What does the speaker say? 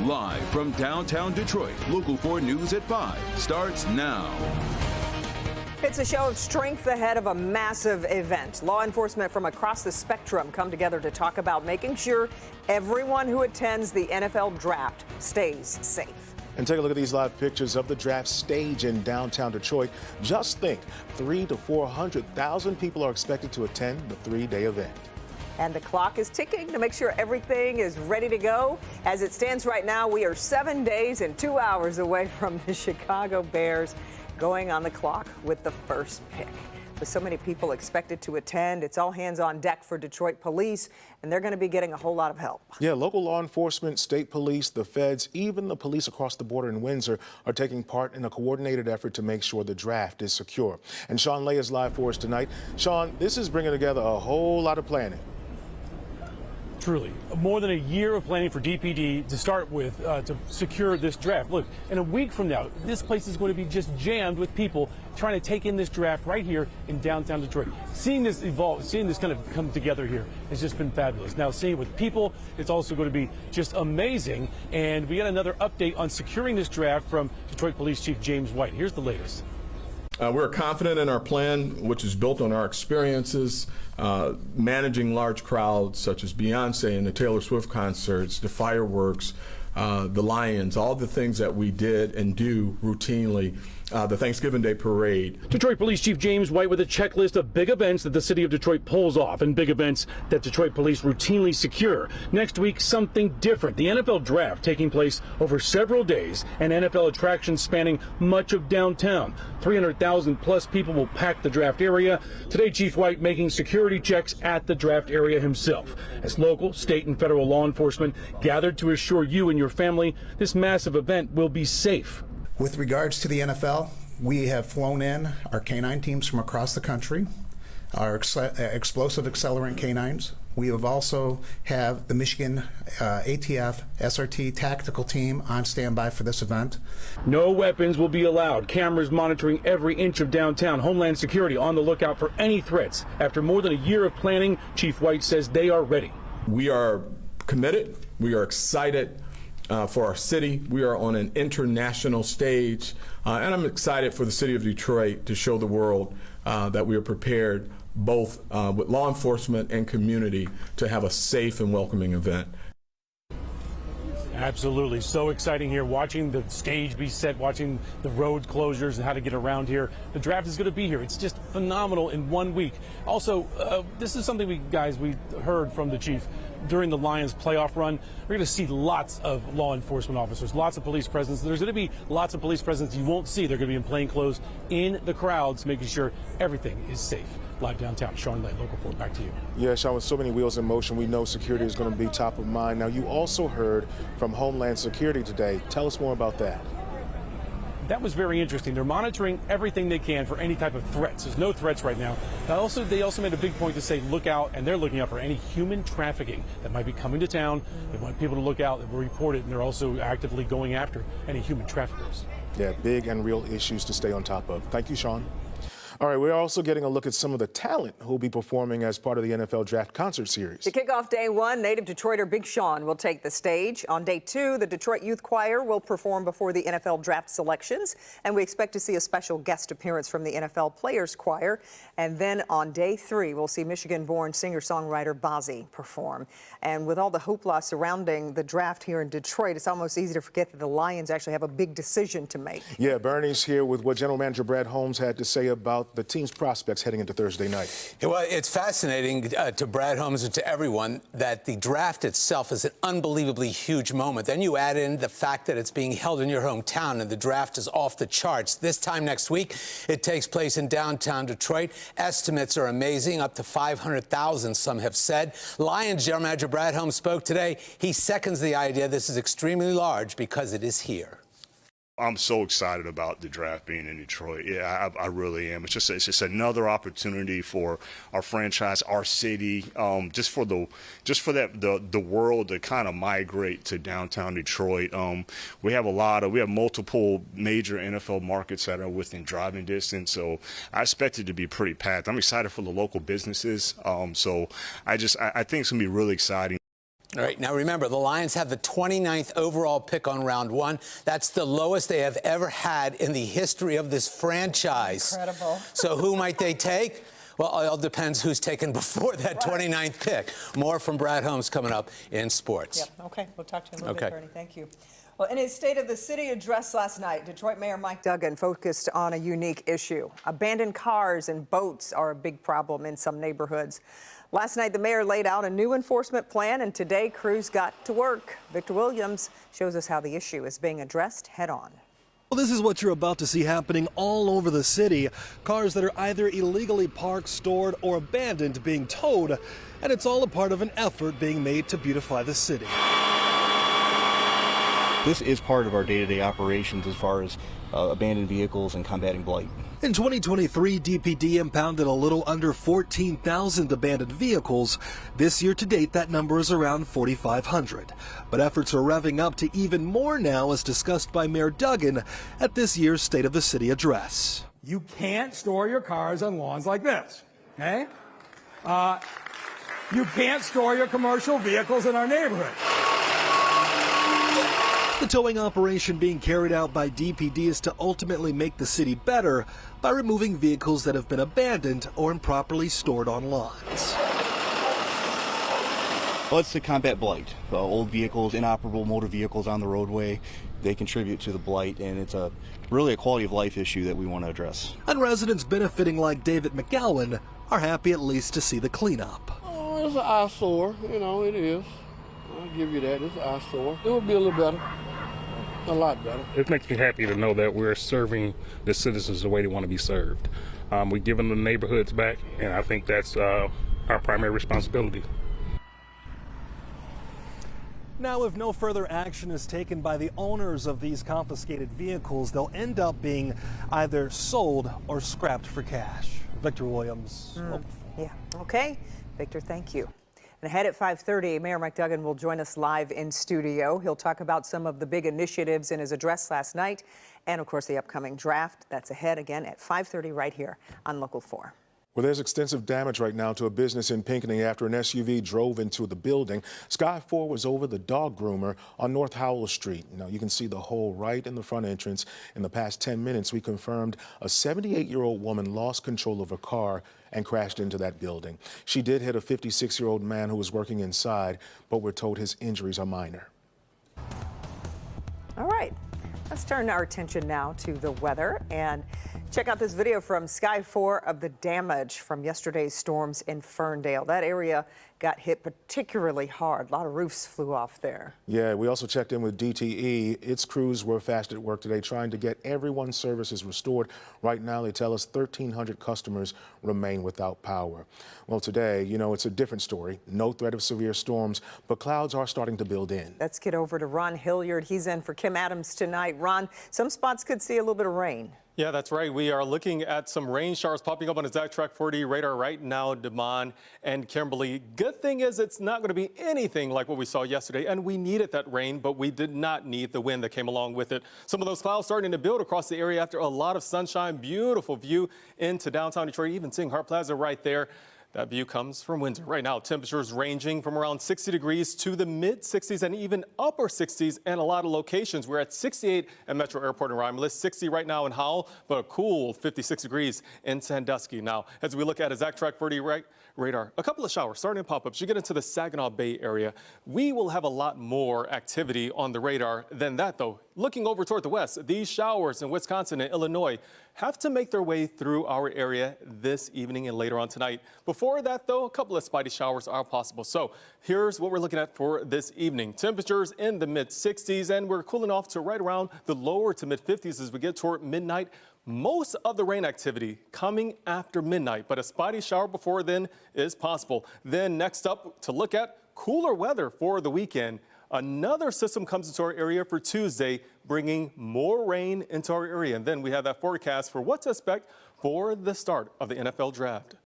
Live from downtown Detroit, Local 4 News at 5 starts now. It's a show of strength ahead of a massive event. Law enforcement from across the spectrum come together to talk about making sure everyone who attends the NFL draft stays safe. And take a look at these live pictures of the draft stage in downtown Detroit. Just think, 300,000 to 400,000 people are expected to attend the three-day event. And the clock is ticking to make sure everything is ready to go. As it stands right now, we are 7 days and 2 hours away from the Chicago Bears going on the clock with the first pick. With so many people expected to attend, it's all hands on deck for Detroit police, and they're going to be getting a whole lot of help. Yeah, local law enforcement, state police, the feds, even the police across the border in Windsor are taking part in a coordinated effort to make sure the draft is secure. And Sean Lay is live for us tonight. Sean, this is bringing together a whole lot of planning. Truly, more than a year of planning for DPD to start with to secure this draft. Look, in a week from now, this place is going to be just jammed with people trying to take in this draft right here in downtown Detroit. Seeing this evolve, seeing this kind of come together here has just been fabulous. Now, seeing it with people, it's also going to be just amazing. And we got another update on securing this draft from Detroit Police Chief James White. Here's the latest. We're confident in our plan, which is built on our experiences managing large crowds such as Beyonce and the Taylor Swift concerts, the fireworks, the Lions, all the things that we did and do routinely, the Thanksgiving Day parade. Detroit Police Chief James White with a checklist of big events that the city of Detroit pulls off and big events that Detroit police routinely secure. Next week, something different. The NFL draft taking place over several days and NFL attractions spanning much of downtown. 300,000 plus people will pack the draft area. Today, Chief White making security checks at the draft area himself as local, state, and federal law enforcement gathered to assure you and your family this massive event will be safe. With regards to the NFL, we have flown in our canine teams from across the country, our explosive accelerant canines. We have also have the Michigan ATF SRT tactical team on standby for this event. No weapons will be allowed. Cameras monitoring every inch of downtown. Homeland Security on the lookout for any threats. After more than a year of planning, Chief White says they are ready. We are committed. We are excited. For our city. We are on an international stage, and I'm excited for the city of Detroit to show the world that we are prepared both with law enforcement and community to have a safe and welcoming event. Absolutely. So exciting here, watching the stage be set, watching the road closures and how to get around here. The draft is going to be here. It's just phenomenal in 1 week. Also, this is something we heard from the chief during the Lions playoff run. We're going to see lots of law enforcement officers, lots of police presence. There's going to be lots of police presence you won't see. They're going to be in plain clothes in the crowds, making sure everything is safe. Live downtown, Sean Lay, Local 4, back to you. Yeah, Sean, with so many wheels in motion, we know security is going to be top of mind. Now, you also heard from Homeland Security today. Tell us more about that. That was very interesting. They're monitoring everything they can for any type of threats. There's no threats right now. They also made a big point to say look out, and they're looking out for any human trafficking that might be coming to town. They want people to look out, that will report it, and they're also actively going after any human traffickers. Yeah, big and real issues to stay on top of. Thank you, Sean. All right, we're also getting a look at some of the talent who will be performing as part of the NFL Draft Concert Series. To kick off day one, native Detroiter Big Sean will take the stage. On day two, the Detroit Youth Choir will perform before the NFL Draft selections, and we expect to see a special guest appearance from the NFL Players Choir. And then on day three, we'll see Michigan-born singer-songwriter Bazzi perform. And with all the hoopla surrounding the draft here in Detroit, it's almost easy to forget that the Lions actually have a big decision to make. Yeah, Bernie's here with what General Manager Brad Holmes had to say about the team's prospects heading into Thursday night. Well, it's fascinating to Brad Holmes and to everyone that the draft itself is an unbelievably huge moment. Then you add in the fact that it's being held in your hometown and the draft is off the charts. This time next week, it takes place in downtown Detroit. Estimates are amazing, up to 500,000, some have said. Lions General Manager Brad Holmes spoke today. He seconds the idea this is extremely large because it is here. I'm so excited about the draft being in Detroit. Yeah, I really am. It's just another opportunity for our franchise, our city, just for the world to kind of migrate to downtown Detroit. We have multiple major NFL markets that are within driving distance, so I expect it to be pretty packed. I'm excited for the local businesses. So I think it's gonna be really exciting. All right, now remember, the Lions have the 29th overall pick on round one. That's the lowest they have ever had in the history of this franchise. Incredible. So who might they take? Well, it all depends who's taken before that 29th pick. More from Brad Holmes coming up in sports. Yep, okay, we'll talk to you in a little bit, Bernie. Thank you. Well, in his State of the City address last night, Detroit Mayor Mike Duggan focused on a unique issue. Abandoned cars and boats are a big problem in some neighborhoods. Last night, the mayor laid out a new enforcement plan, and today crews got to work. Victor Williams shows us how the issue is being addressed head on. Well, this is what you're about to see happening all over the city. Cars that are either illegally parked, stored, or abandoned being towed, and it's all a part of an effort being made to beautify the city. This is part of our day-to-day operations as far as abandoned vehicles and combating blight. In 2023, DPD impounded a little under 14,000 abandoned vehicles. This year to date, that number is around 4,500. But efforts are revving up to even more now, as discussed by Mayor Duggan at this year's State of the City address. You can't store your cars on lawns like this, okay? You can't store your commercial vehicles in our neighborhood. The towing operation being carried out by DPD is to ultimately make the city better by removing vehicles that have been abandoned or improperly stored on lawns. Well, it's to combat blight. Old vehicles, inoperable motor vehicles on the roadway, they contribute to the blight, and it's really a quality of life issue that we want to address. And residents benefiting like David McGowan are happy at least to see the cleanup. Oh, it's an eyesore, it is. I'll give you that, it's an eyesore. It would be a little better. A lot better. It makes me happy to know that we're serving the citizens the way they want to be served. We're giving the neighborhoods back, and I think that's our primary responsibility. Now, if no further action is taken by the owners of these confiscated vehicles, they'll end up being either sold or scrapped for cash. Victor Williams. Yeah, okay. Victor, thank you. And ahead at 5:30, Mayor Mike Duggan will join us live in studio. He'll talk about some of the big initiatives in his address last night and, of course, the upcoming draft. That's ahead again at 5:30 right here on Local 4. Well, there's extensive damage right now to a business in Pinckney after an SUV drove into the building. Sky 4 was over the dog groomer on North Howell Street. Now, you can see the hole right in the front entrance. In the past 10 minutes, we confirmed a 78-year-old woman lost control of her car and crashed into that building. She did hit a 56-year-old man who was working inside, but we're told his injuries are minor. All right, let's turn our attention now to the weather and check out this video from Sky 4 of the damage from yesterday's storms in Ferndale. That area got hit particularly hard. A lot of roofs flew off there. Yeah, we also checked in with DTE. Its crews were fast at work today trying to get everyone's services restored. Right now, they tell us 1,300 customers remain without power. Well, today, it's a different story. No threat of severe storms, but clouds are starting to build in. Let's get over to Ron Hilliard. He's in for Kim Adams tonight. Ron, some spots could see a little bit of rain. Yeah, that's right. We are looking at some rain showers popping up on a Track 40 radar right now, Damon and Kimberly. Good thing is it's not going to be anything like what we saw yesterday, and we needed that rain, but we did not need the wind that came along with it. Some of those clouds starting to build across the area after a lot of sunshine. Beautiful view into downtown Detroit, even seeing Hart Plaza right there. That view comes from Windsor. Right now, temperatures ranging from around 60 degrees to the mid-60s and even upper 60s in a lot of locations. We're at 68 at Metro Airport in Romulus, 60 right now in Howell, but a cool 56 degrees in Sandusky. Now, as we look at a Track 40 radar, a couple of showers starting to pop up. As you get into the Saginaw Bay area, we will have a lot more activity on the radar than that, though. Looking over toward the west, these showers in Wisconsin and Illinois have to make their way through our area this evening and later on tonight. Before that, though, a couple of spotty showers are possible. So here's what we're looking at for this evening. Temperatures in the mid-60s, and we're cooling off to right around the lower to mid-50s as we get toward midnight. Most of the rain activity coming after midnight, but a spotty shower before then is possible. Then next up to look at cooler weather for the weekend. Another system comes into our area for Tuesday, bringing more rain into our area. And then we have that forecast for what to expect for the start of the NFL draft.